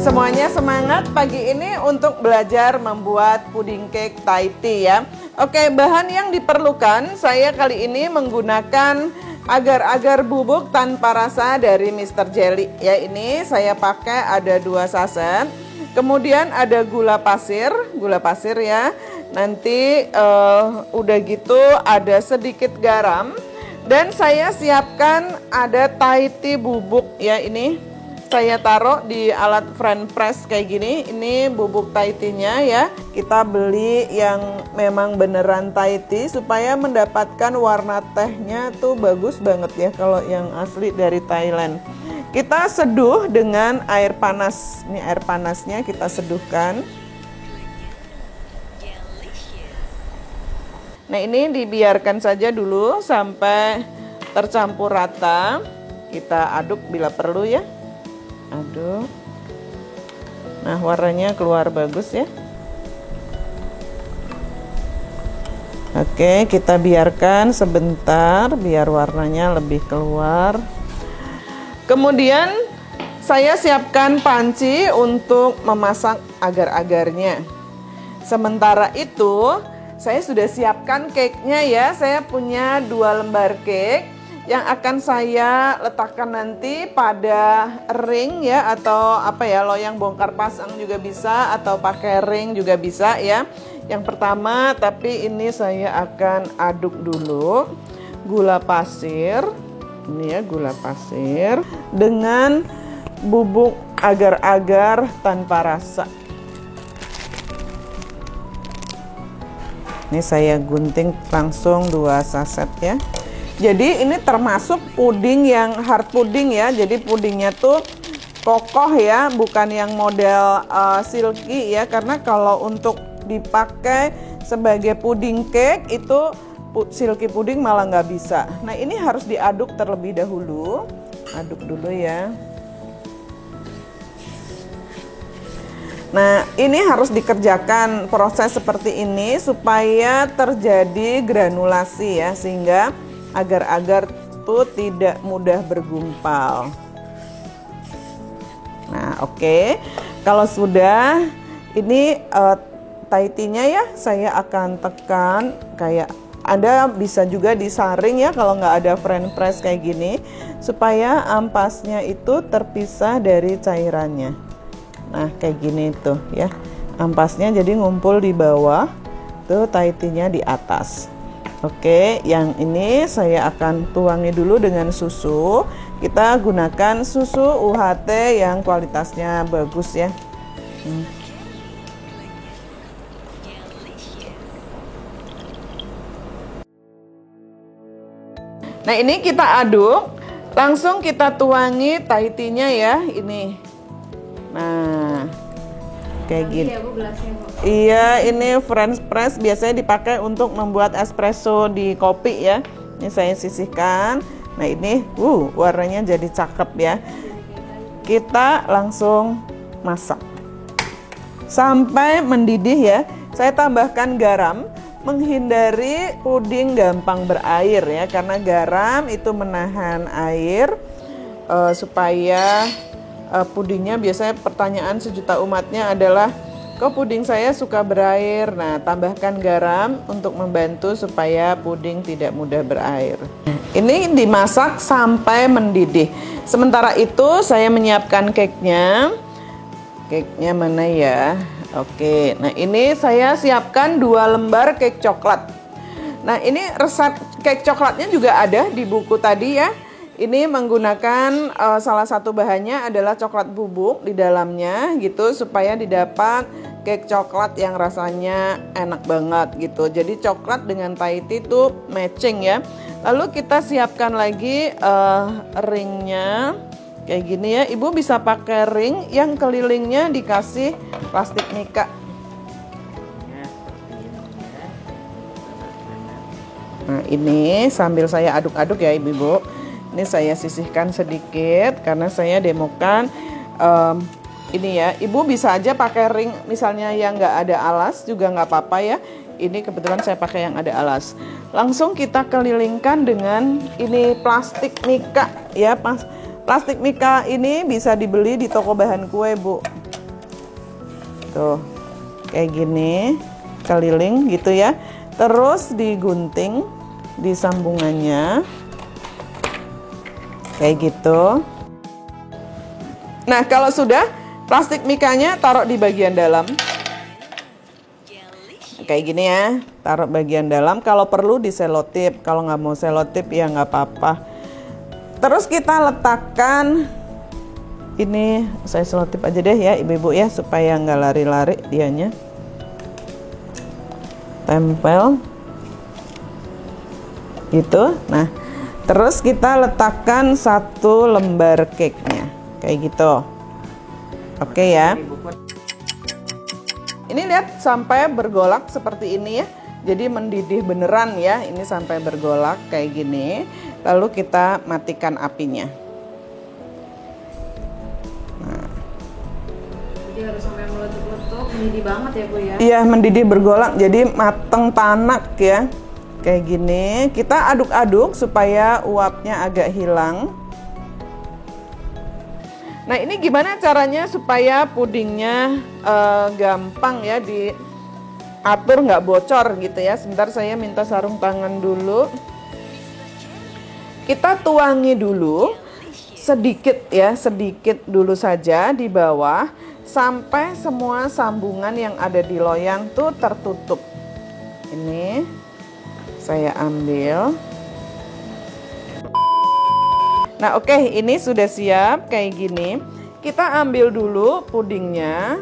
Semuanya semangat pagi ini untuk belajar membuat puding cake Thai tea ya. Oke, bahan yang diperlukan saya kali ini menggunakan agar-agar bubuk tanpa rasa dari Mr. Jelly ya. Ini saya pakai ada 2 saset. Kemudian ada gula pasir ya. Nanti udah gitu ada sedikit garam. Dan saya siapkan ada Thai tea bubuk ya, ini saya taruh di alat French press kayak gini. Ini bubuk Thai tea-nya ya. Kita beli yang memang beneran Thai tea supaya mendapatkan warna tehnya tuh bagus banget ya kalau yang asli dari Thailand. Kita seduh dengan air panas. Ini air panasnya kita seduhkan. Nah, ini dibiarkan saja dulu sampai tercampur rata. Kita aduk bila perlu ya. Aduk. Nah, warnanya keluar bagus ya. Oke, kita biarkan sebentar biar warnanya lebih keluar. Kemudian saya siapkan panci untuk memasak agar-agarnya. Sementara itu saya sudah siapkan cake-nya ya. Saya punya 2 lembar cake yang akan saya letakkan nanti pada ring ya, atau apa ya, loyang bongkar pasang juga bisa, atau pakai ring juga bisa ya. Yang pertama, tapi ini saya akan aduk dulu gula pasir. Ini ya, gula pasir dengan bubuk agar-agar tanpa rasa. Ini saya gunting langsung 2 saset ya. Jadi ini termasuk puding yang hard puding ya. Jadi pudingnya tuh kokoh ya, bukan yang model silky ya. Karena kalau untuk dipakai sebagai puding cake itu silky puding malah nggak bisa. Nah, ini harus diaduk terlebih dahulu. Aduk dulu ya. Nah, ini harus dikerjakan proses seperti ini supaya terjadi granulasi ya, sehingga agar-agar tuh tidak mudah bergumpal. Nah, oke. Kalau sudah, ini Thai tea-nya ya, saya akan tekan kayak, Anda bisa juga disaring ya kalau nggak ada French press kayak gini, supaya ampasnya itu terpisah dari cairannya. Nah, kayak gini tuh ya, ampasnya jadi ngumpul di bawah, tuh Thai tea-nya di atas. Oke, yang ini saya akan tuangi dulu dengan susu. Kita gunakan susu UHT yang kualitasnya bagus ya. Nah, ini kita aduk, langsung kita tuangi Thai tea-nya ya, ini. Nah, kayak gini. Iya, ini French press biasanya dipakai untuk membuat espresso di kopi ya. Ini saya sisihkan. Nah, ini warnanya jadi cakep ya. Kita langsung masak sampai mendidih ya. Saya tambahkan garam, menghindari puding gampang berair ya, karena garam itu menahan air supaya pudingnya, biasanya pertanyaan sejuta umatnya adalah, kok puding saya suka berair? Nah, tambahkan garam untuk membantu supaya puding tidak mudah berair. Ini dimasak sampai mendidih. Sementara itu saya menyiapkan cake-nya. Cake-nya mana ya? Oke, nah ini saya siapkan 2 lembar cake coklat. Nah, ini resep cake coklatnya juga ada di buku tadi ya. Ini menggunakan salah satu bahannya adalah coklat bubuk di dalamnya gitu, supaya didapat cake coklat yang rasanya enak banget gitu. Jadi coklat dengan Thai tea itu matching ya. Lalu kita siapkan lagi ringnya kayak gini ya. Ibu bisa pakai ring yang kelilingnya dikasih plastik mika. Nah, ini sambil saya aduk-aduk ya ibu-ibu. Ini saya sisihkan sedikit karena saya demokan ini ya. Ibu bisa aja pakai ring misalnya yang nggak ada alas juga nggak apa-apa ya. Ini kebetulan saya pakai yang ada alas. Langsung kita kelilingkan dengan ini plastik mika ya. Plastik mika ini bisa dibeli di toko bahan kue, Bu. Tuh, kayak gini, keliling gitu ya. Terus digunting di sambungannya. Kayak gitu. Nah, kalau sudah, plastik mikanya taruh di bagian dalam. Kayak gini ya, taruh bagian dalam. Kalau perlu di selotip, kalau nggak mau selotip ya nggak apa-apa. Terus kita letakkan, ini saya selotip aja deh ya ibu-ibu ya, supaya nggak lari-lari dianya. Tempel gitu. Nah, terus kita letakkan 1 lembar cake-nya kayak gitu. Oke ya. Ini lihat sampai bergolak seperti ini ya. Jadi mendidih beneran ya. Ini sampai bergolak kayak gini. Lalu kita matikan apinya. Nah. Jadi harus sampai meletup-letup, mendidih banget ya Bu ya? Iya, mendidih bergolak. Jadi mateng tanak ya. Kayak gini. Kita aduk-aduk supaya uapnya agak hilang. Nah, ini gimana caranya supaya pudingnya gampang ya diatur, nggak bocor gitu ya. Sebentar saya minta sarung tangan dulu. Kita tuangi dulu sedikit ya, sedikit dulu saja di bawah sampai semua sambungan yang ada di loyang tuh tertutup. Ini saya ambil. Nah, oke, ini sudah siap kayak gini. Kita ambil dulu pudingnya.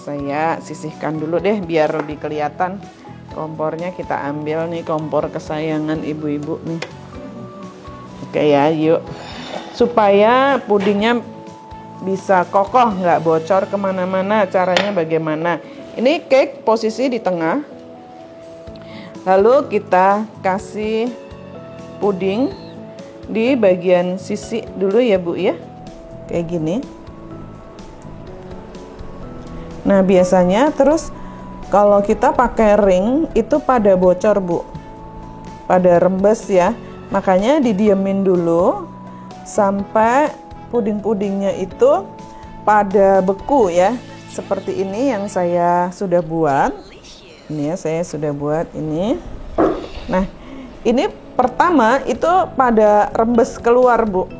Saya sisihkan dulu deh biar lebih kelihatan. Kompornya kita ambil nih, kompor kesayangan ibu-ibu nih. Oke ya, yuk. Supaya pudingnya bisa kokoh, nggak bocor kemana-mana. Caranya bagaimana? Ini cake posisi di tengah. Lalu kita kasih puding di bagian sisi dulu ya Bu ya, kayak gini. Nah, biasanya terus kalau kita pakai ring itu pada bocor Bu, pada rembes ya. Makanya didiemin dulu sampai puding-pudingnya itu pada beku ya. Seperti ini yang saya sudah buat. Ini ya, saya sudah buat ini. Nah, ini pertama itu pada rembes keluar Bu,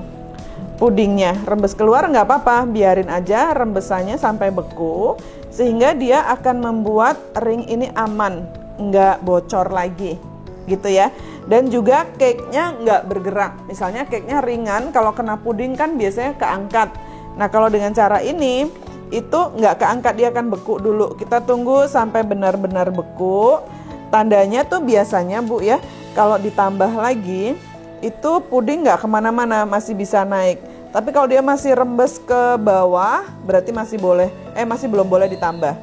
pudingnya rembes keluar nggak apa-apa, biarin aja rembesannya sampai beku, sehingga dia akan membuat ring ini aman, nggak bocor lagi gitu ya. Dan juga cake-nya nggak bergerak, misalnya cake-nya ringan, kalau kena puding kan biasanya keangkat. Nah, kalau dengan cara ini itu nggak keangkat, dia akan beku dulu. Kita tunggu sampai benar-benar beku. Tandanya tuh biasanya Bu ya, kalau ditambah lagi itu puding nggak kemana-mana, masih bisa naik. Tapi kalau dia masih rembes ke bawah, berarti masih belum boleh ditambah.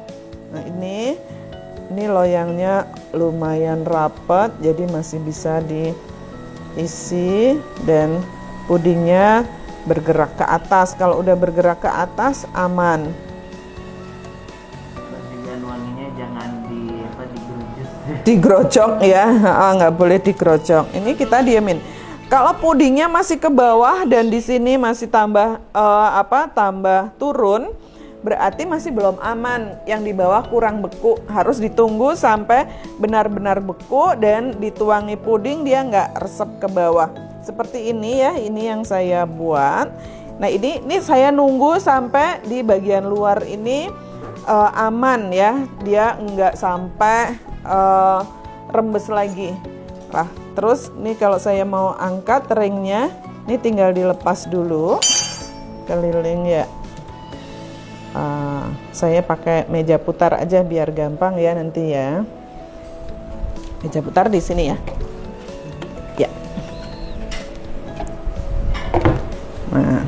Nah, ini loyangnya lumayan rapat, jadi masih bisa diisi dan pudingnya bergerak ke atas. Kalau udah bergerak ke atas aman. Digerocok ya, nggak boleh digerocok. Ini kita diemin. Kalau pudingnya masih ke bawah dan di sini masih tambah turun, berarti masih belum aman. Yang di bawah kurang beku, harus ditunggu sampai benar-benar beku dan dituangi puding, dia nggak resep ke bawah. Seperti ini ya, ini yang saya buat. Nah, ini saya nunggu sampai di bagian luar ini aman ya, dia nggak sampai rembes lagi. Nah, terus nih kalau saya mau angkat ringnya, ini tinggal dilepas dulu keliling ya. Saya pakai meja putar aja biar gampang ya nanti ya. Meja putar di sini ya. Ya. Nah.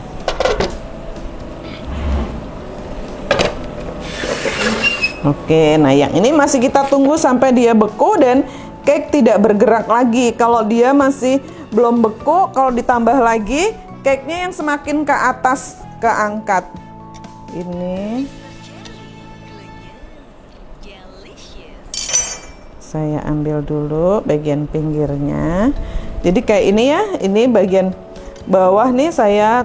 Oke, nah yang ini masih kita tunggu sampai dia beku dan cake tidak bergerak lagi. Kalau dia masih belum beku, kalau ditambah lagi, cake-nya yang semakin ke atas keangkat. Ini saya ambil dulu bagian pinggirnya. Jadi kayak ini ya, ini bagian bawah nih saya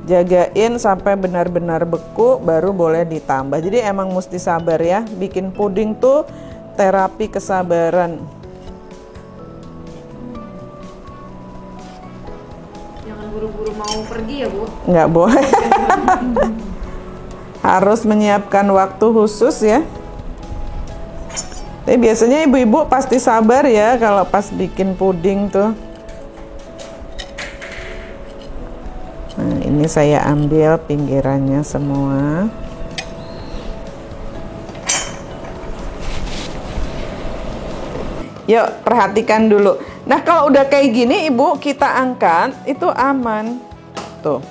Jagain sampai benar-benar beku baru boleh ditambah. Jadi emang mesti sabar ya. Bikin puding tuh terapi kesabaran. Jangan buru-buru mau pergi ya, Bu. Nggak boleh. Harus menyiapkan waktu khusus ya. Tapi biasanya ibu-ibu pasti sabar ya kalau pas bikin puding tuh. Nah, ini saya ambil pinggirannya semua. Yuk, perhatikan dulu. Nah, kalau udah kayak gini, Ibu, kita angkat, itu aman. Tuh.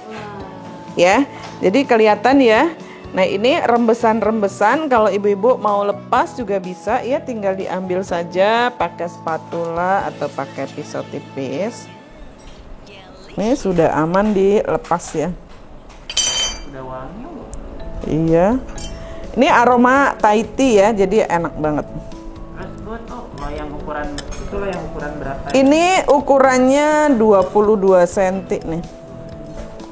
Ya, jadi kelihatan ya. Nah, ini rembesan-rembesan. Kalau ibu-ibu mau lepas juga bisa, ya tinggal diambil saja pakai spatula atau pakai pisau tipis. Ini sudah aman dilepas ya. Udah wangi loh. Iya. Ini aroma Thai tea ya, jadi enak banget. Terus buat loyang ukuran itu loyang ukuran berapa? Ini ukurannya 22 cm nih.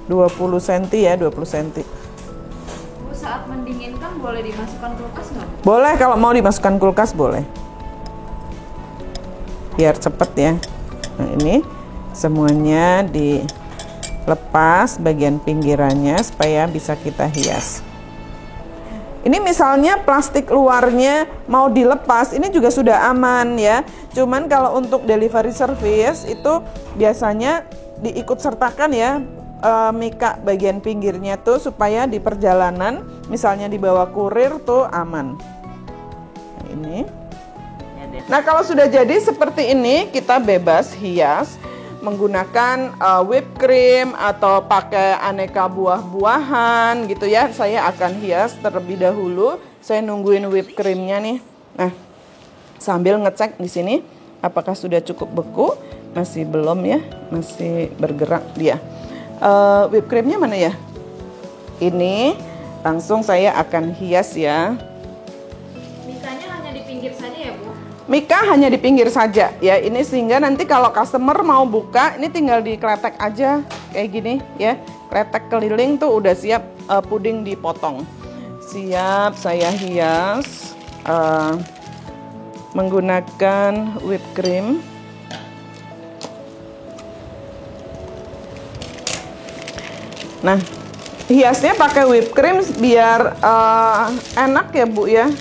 20 cm ya, 20 cm. Bu, saat mendinginkan boleh dimasukkan kulkas nggak, Bu? Boleh, kalau mau dimasukkan kulkas boleh. Biar cepet ya. Nah, ini semuanya dilepas bagian pinggirannya supaya bisa kita hias. Ini misalnya plastik luarnya mau dilepas, ini juga sudah aman ya. Cuman kalau untuk delivery service itu biasanya diikut sertakan ya mika bagian pinggirnya tuh supaya di perjalanan misalnya dibawa kurir tuh aman. Nah, ini. Nah, kalau sudah jadi seperti ini, kita bebas hias menggunakan whipped cream atau pakai aneka buah-buahan gitu ya. Saya akan hias terlebih dahulu. Saya nungguin whipped creamnya nih. Nah, sambil ngecek di sini apakah sudah cukup beku. Masih belum ya, masih bergerak dia. Whipped creamnya mana ya? Ini langsung saya akan hias ya. Mikanya hanya di pinggir saja ya, Bu? Mika hanya di pinggir saja ya, ini sehingga nanti kalau customer mau buka ini tinggal dikletek aja kayak gini ya, kletek keliling tuh udah siap puding dipotong. Siap saya hias menggunakan whipped cream. Nah, hiasnya pakai whipped cream biar enak ya Bu ya.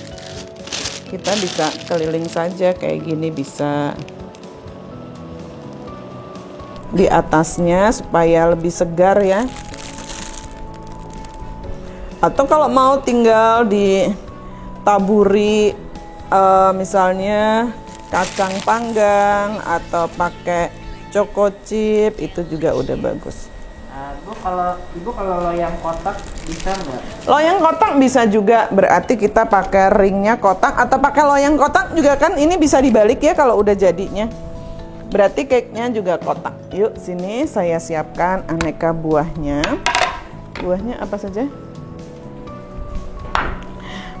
Kita bisa keliling saja kayak gini, bisa di atasnya supaya lebih segar ya. Atau kalau mau tinggal ditaburi misalnya kacang panggang atau pakai choco chip, itu juga udah bagus. Ibu kalau loyang kotak bisa nggak? Loyang kotak bisa juga, berarti kita pakai ringnya kotak atau pakai loyang kotak juga kan, ini bisa dibalik ya kalau udah jadinya. Berarti cake-nya juga kotak. Yuk sini saya siapkan aneka buahnya. Buahnya apa saja?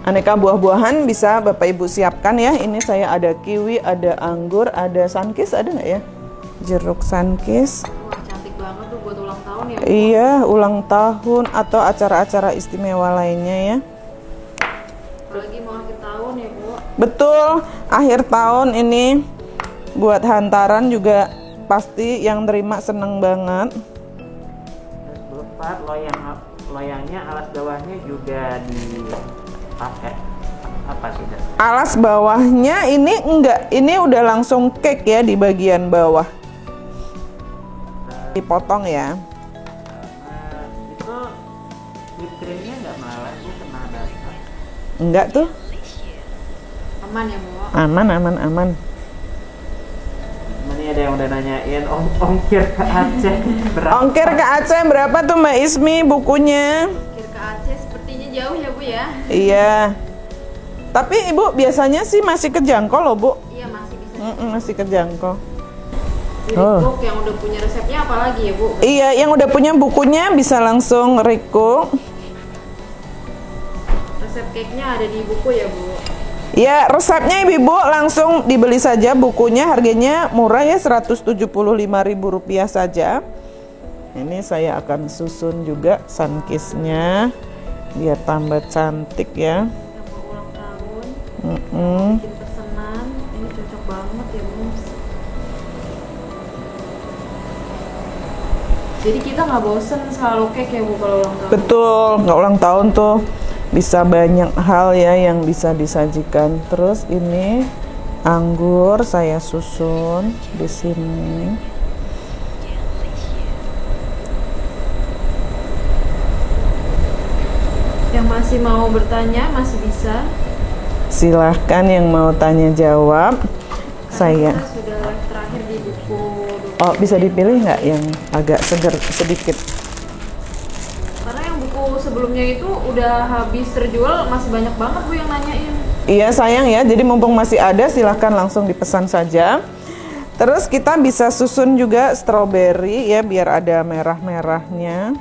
Aneka buah-buahan bisa Bapak Ibu siapkan ya. Ini saya ada kiwi, ada anggur, ada sunkist, ada nggak ya? Jeruk sunkist. Wah, cantik banget tuh buat ulang tahun ya, Bu? Iya, ulang tahun atau acara-acara istimewa lainnya ya. Apalagi mau akhir tahun ya, Bu? Betul, akhir tahun ini buat hantaran juga pasti yang terima seneng banget. Terus Pak, loyangnya alas bawahnya juga dipakai apa sih? Alas bawahnya ini enggak, ini udah langsung cake ya di bagian bawah. Dipotong ya. Itu whipped creamnya nggak malah Bu, kena basah? Enggak tuh. Aman ya, Bu? Aman. Ini ada yang udah nanyain ongkir ke Aceh berapa? Ongkir ke Aceh berapa tuh Mbak Ismi bukunya? Ongkir ke Aceh sepertinya jauh ya, Bu ya? Iya. Tapi Ibu biasanya sih masih kejangkau loh Bu. Iya, masih bisa. Masih kejangkau. Jadi book yang udah punya resepnya apalagi ya, Bu? Iya, yang udah punya bukunya bisa langsung request. Resep cake-nya ada di buku ya, Bu? Ya, resepnya Ibu langsung dibeli saja bukunya, harganya murah ya, Rp175.000 saja. Ini saya akan susun juga sunkissnya biar tambah cantik ya. Yang mau ulang tahun, bikin pesanan, ini cocok banget ya Mums. Jadi kita nggak bosen selalu cake ya Bu kalau ulang tahun. Betul, nggak ulang tahun tuh bisa banyak hal ya yang bisa disajikan. Terus ini anggur saya susun di sini. Yang masih mau bertanya masih bisa. Silahkan yang mau tanya jawab. Saya. Kita sudah live terakhir di buku. Oh, bisa dipilih nggak yang agak seger sedikit? Karena yang buku sebelumnya itu udah habis terjual, masih banyak banget Bu yang nanyain. Iya sayang ya, jadi mumpung masih ada silahkan langsung dipesan saja. Terus kita bisa susun juga strawberry ya biar ada merah-merahnya.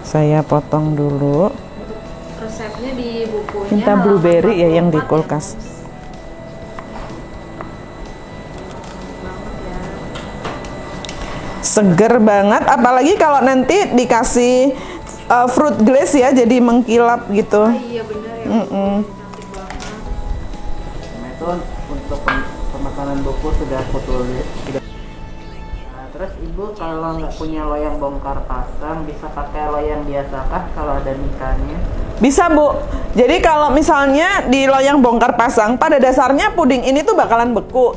Saya potong dulu. Resepnya di bukunya. Minta blueberry ya yang di kulkas. Seger banget, apalagi kalau nanti dikasih fruit glaze ya, jadi mengkilap gitu. Iya benar ya. Cantik banget. Nah, itu untuk pemesanan buku sudah aku tulis. Nah, terus Ibu kalau nggak punya loyang bongkar pasang bisa pakai loyang biasa kah kalau ada nikahnya? Bisa Bu, jadi kalau misalnya di loyang bongkar pasang, pada dasarnya puding ini tuh bakalan beku.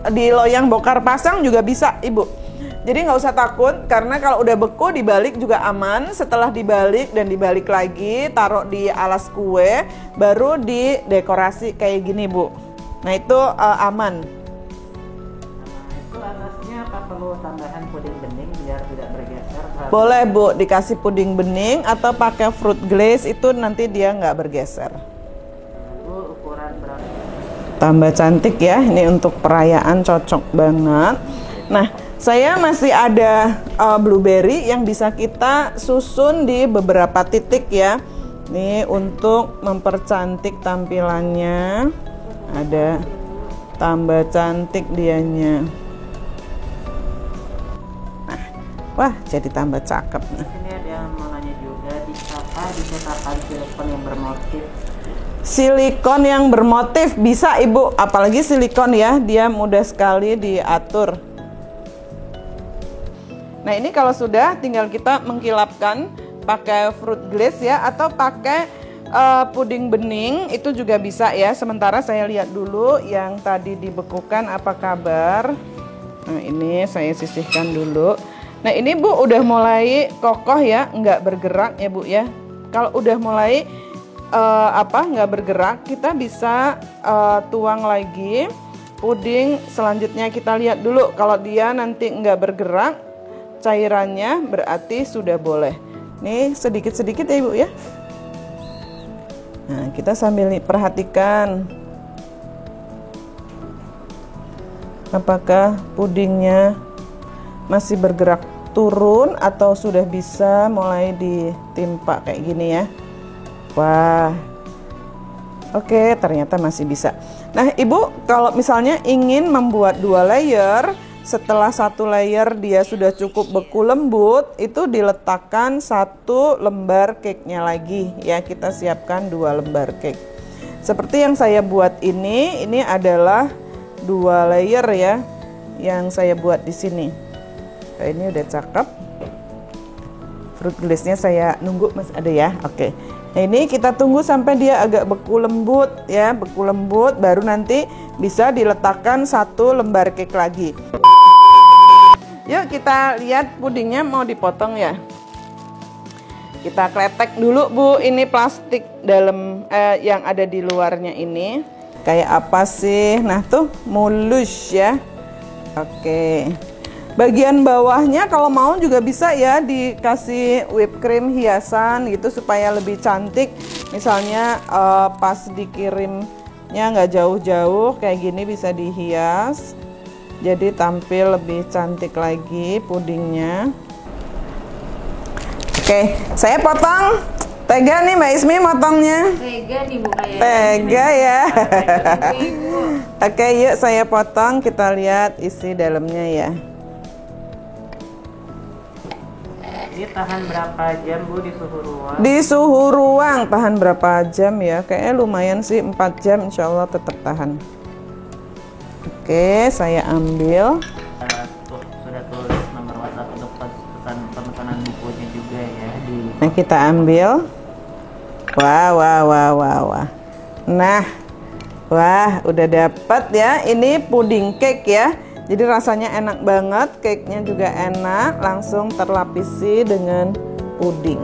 Di loyang bongkar pasang juga bisa Ibu. Jadi nggak usah takut, karena kalau udah beku dibalik juga aman. Setelah dibalik dan dibalik lagi, taruh di alas kue, baru didekorasi kayak gini Bu. Nah itu aman. Nah, itu atasnya apa perlu tambahan puding bening biar tidak bergeser? Boleh Bu, dikasih puding bening atau pakai fruit glaze, itu nanti dia nggak bergeser. Bu, ukuran berapa? Tambah cantik ya, ini untuk perayaan cocok banget. Nah, saya masih ada blueberry yang bisa kita susun di beberapa titik ya. Ini untuk mempercantik tampilannya. Ada tambah cantik dianya. Nah, wah jadi tambah cakep. Ini ada yang mau nanya juga, bisakah dicetakan silikon yang bermotif? Silikon yang bermotif bisa Ibu, apalagi silikon ya, dia mudah sekali diatur. Nah ini kalau sudah tinggal kita mengkilapkan pakai fruit glaze ya, atau pakai puding bening itu juga bisa ya. Sementara saya lihat dulu yang tadi dibekukan apa kabar. Nah ini saya sisihkan dulu. Nah ini Bu udah mulai kokoh ya, nggak bergerak ya Bu ya. Kalau udah mulai nggak bergerak, kita bisa tuang lagi puding selanjutnya. Kita lihat dulu, kalau dia nanti nggak bergerak cairannya berarti sudah boleh. Nih sedikit-sedikit ya Ibu ya. Nah kita sambil perhatikan apakah pudingnya masih bergerak turun atau sudah bisa mulai ditimpa kayak gini ya. Wah, oke, ternyata masih bisa. Nah Ibu kalau misalnya ingin membuat 2 layer, setelah 1 layer dia sudah cukup beku lembut, itu diletakkan 1 lembar cake-nya lagi ya. Kita siapkan 2 lembar cake. Seperti yang saya buat ini adalah 2 layer ya yang saya buat di sini. Nah, ini udah cakep. Fruit glaze-nya saya nunggu masih ada ya. Oke. Nah, ini kita tunggu sampai dia agak beku lembut ya, beku lembut, baru nanti bisa diletakkan 1 lembar cake lagi. Yuk kita lihat pudingnya mau dipotong ya. Kita kletek dulu Bu, ini plastik dalam yang ada di luarnya ini. Kayak apa sih? Nah tuh mulus ya. Oke. Bagian bawahnya kalau mau juga bisa ya dikasih whipped cream hiasan gitu supaya lebih cantik. Misalnya pas dikirimnya nggak jauh-jauh kayak gini bisa dihias. Jadi tampil lebih cantik lagi pudingnya. Oke, saya potong Tega nih Mbak Ismi motongnya. Tega nih Bu kayaknya. Tega ya. Ibu. Oke, yuk saya potong, kita lihat isi dalamnya ya. Ini tahan berapa jam Bu di suhu ruang? Di suhu ruang tahan berapa jam ya? Kayaknya lumayan sih, 4 jam insya Allah tetap tahan. Oke, saya ambil. Tuh, sudah tulis nomor WhatsApp untuk pemesanan bukunya juga ya di. Nah, kita ambil. Wah, wah, wah, wah, wah. Nah, wah, udah dapat ya. Ini puding cake ya. Jadi rasanya enak banget, cake-nya juga enak, langsung terlapisi dengan puding.